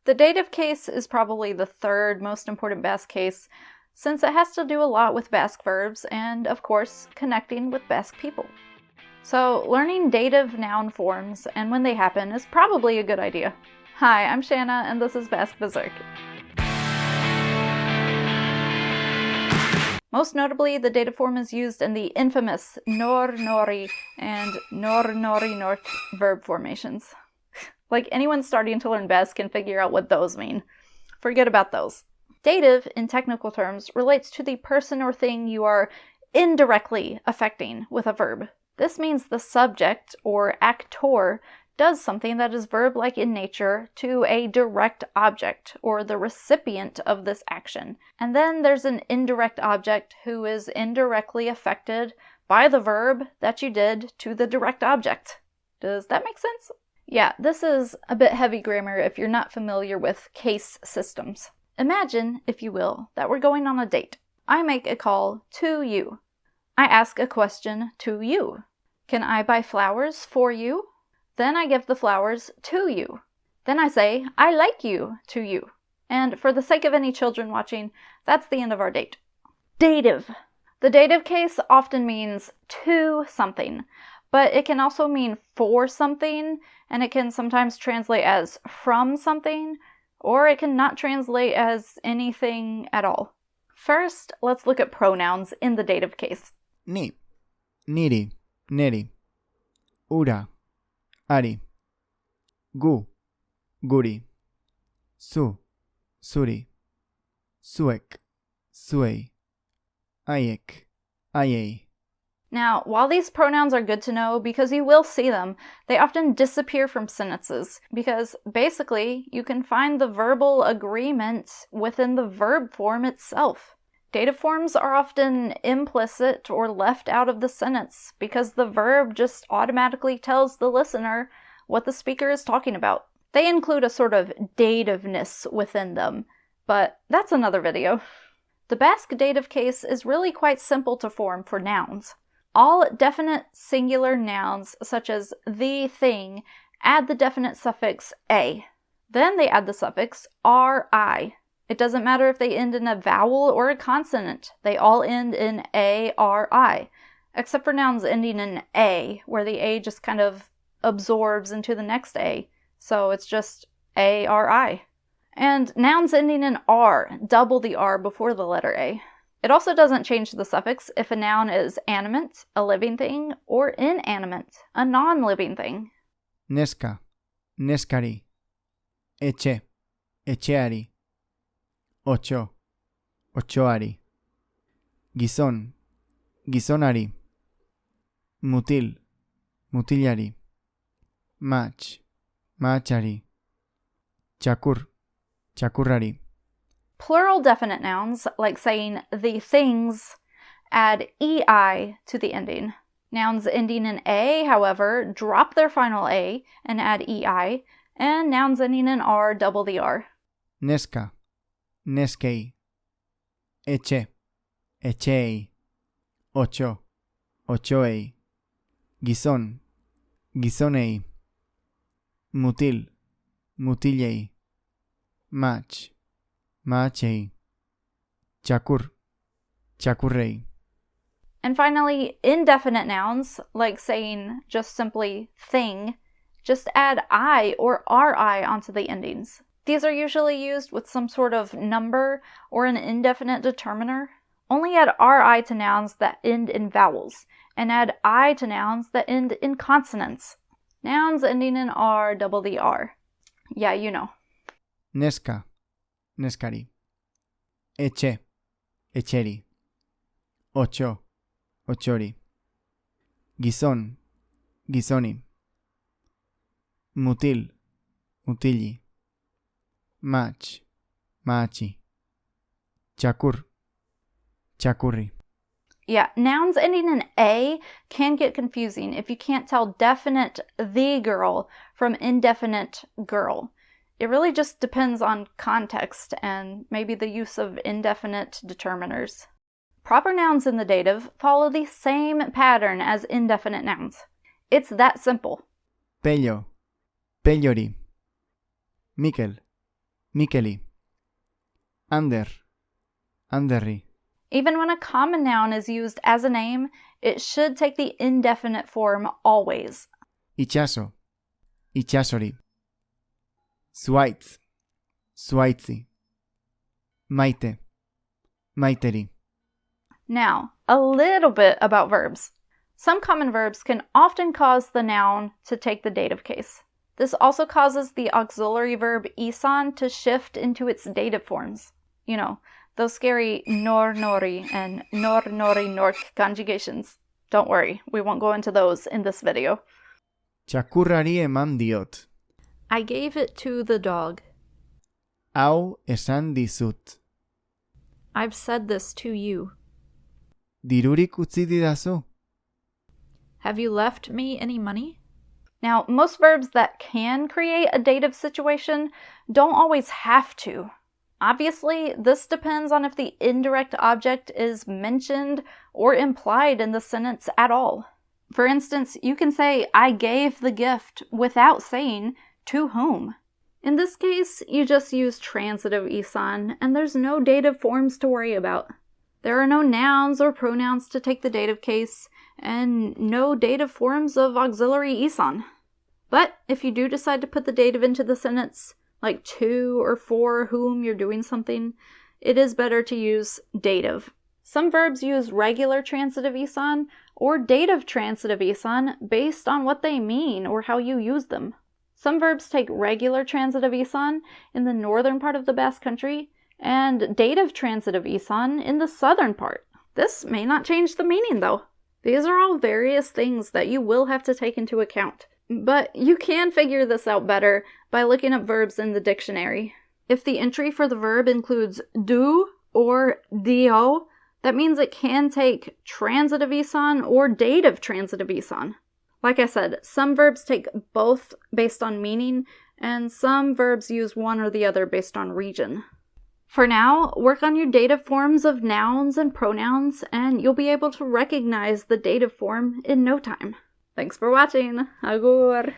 The dative case is probably the third most important Basque case, since it has to do a lot with Basque verbs and, of course, connecting with Basque people. So, learning dative noun forms and when they happen is probably a good idea. Hi, I'm Shanna, and this is Basque Berserk. Most notably, the dative form is used in the infamous nor nori and nor nori nort verb formations. Like anyone starting to learn Basque can figure out what those mean. Forget about those. Dative, in technical terms, relates to the person or thing you are indirectly affecting with a verb. This means the subject, or actor, does something that is verb-like in nature to a direct object, or the recipient of this action. And then there's an indirect object who is indirectly affected by the verb that you did to the direct object. Does that make sense? Yeah, this is a bit heavy grammar if you're not familiar with case systems. Imagine, if you will, that we're going on a date. I make a call to you. I ask a question to you. Can I buy flowers for you? Then I give the flowers to you. Then I say, I like you to you. And for the sake of any children watching, that's the end of our date. Dative. The dative case often means to something, but it can also mean for something, and it can sometimes translate as from something, or it can not translate as anything at all. First, let's look at pronouns in the dative case. Ni, niri, neri, ura, ari, gu, guri, su, suri, suek, suei, aiek, aiei. Now, while these pronouns are good to know because you will see them, they often disappear from sentences because basically you can find the verbal agreement within the verb form itself. Dative forms are often implicit or left out of the sentence because the verb just automatically tells the listener what the speaker is talking about. They include a sort of dativeness within them, but that's another video. The Basque dative case is really quite simple to form for nouns. All definite singular nouns, such as the thing, add the definite suffix a. Then they add the suffix ri. It doesn't matter if they end in a vowel or a consonant. They all end in a-r-i, except for nouns ending in a, where the a just kind of absorbs into the next a. So it's just a-r-i. And nouns ending in r double the r before the letter a. It also doesn't change the suffix if a noun is animate, a living thing, or inanimate, a non-living thing. Neska, neskari, eche, echeari, ocho, ochoari, gizon, gizonari, mutil, mutilari, mach, machari, chakur, chakurrari. Plural definite nouns, like saying the things, add ei to the ending. Nouns ending in a, however, drop their final a and add ei, and nouns ending in r double the r. Neska, neskei, eche, echei, ocho, ochoei, gizon, gizonei, mutil, mutilei, mach, machei, chakur, chakurrei. And finally, indefinite nouns, like saying just simply thing, just add I or RI onto the endings. These are usually used with some sort of number or an indefinite determiner. Only add RI to nouns that end in vowels, and add I to nouns that end in consonants. Nouns ending in R double the R. Yeah, you know. Neska, neskari, eche, echeri, ocho, ochori, gizon, gizoni, mutil, mutili, mach, machi, chakur, chakurri. Yeah, nouns ending in A can get confusing if you can't tell definite the girl from indefinite girl. It really just depends on context and maybe the use of indefinite determiners. Proper nouns in the dative follow the same pattern as indefinite nouns. It's that simple. Pello, pellori, Mikel, Mikeli. Ander. Anderri. Even when a common noun is used as a name, it should take the indefinite form always. Itxaso. Itxasori. Zuaitz. Zuaitzi. Maite. Maiteri. Now, a little bit about verbs. Some common verbs can often cause the noun to take the dative case. This also causes the auxiliary verb isan to shift into its dative forms. You know, those scary nor nori and nor nori nork conjugations. Don't worry, we won't go into those in this video. Txakurrari eman diot. I gave it to the dog. Hau esan dizut. I've said this to you. Dirurik utzi didazu. Have you left me any money? Now, most verbs that can create a dative situation don't always have to. Obviously, this depends on if the indirect object is mentioned or implied in the sentence at all. For instance, you can say, I gave the gift without saying to whom. In this case, you just use transitive isan, and there's no dative forms to worry about. There are no nouns or pronouns to take the dative case, and no dative forms of auxiliary isan. But if you do decide to put the dative into the sentence, like to or for whom you're doing something, it is better to use dative. Some verbs use regular transitive isan or dative transitive isan based on what they mean or how you use them. Some verbs take regular transitive isan in the northern part of the Basque Country and dative transitive isan in the southern part. This may not change the meaning though. These are all various things that you will have to take into account. But you can figure this out better by looking up verbs in the dictionary. If the entry for the verb includes do or dio, that means it can take transitive isan or dative transitive isan. Like I said, some verbs take both based on meaning, and some verbs use one or the other based on region. For now, work on your dative forms of nouns and pronouns, and you'll be able to recognize the dative form in no time. Thanks for watching. Agur!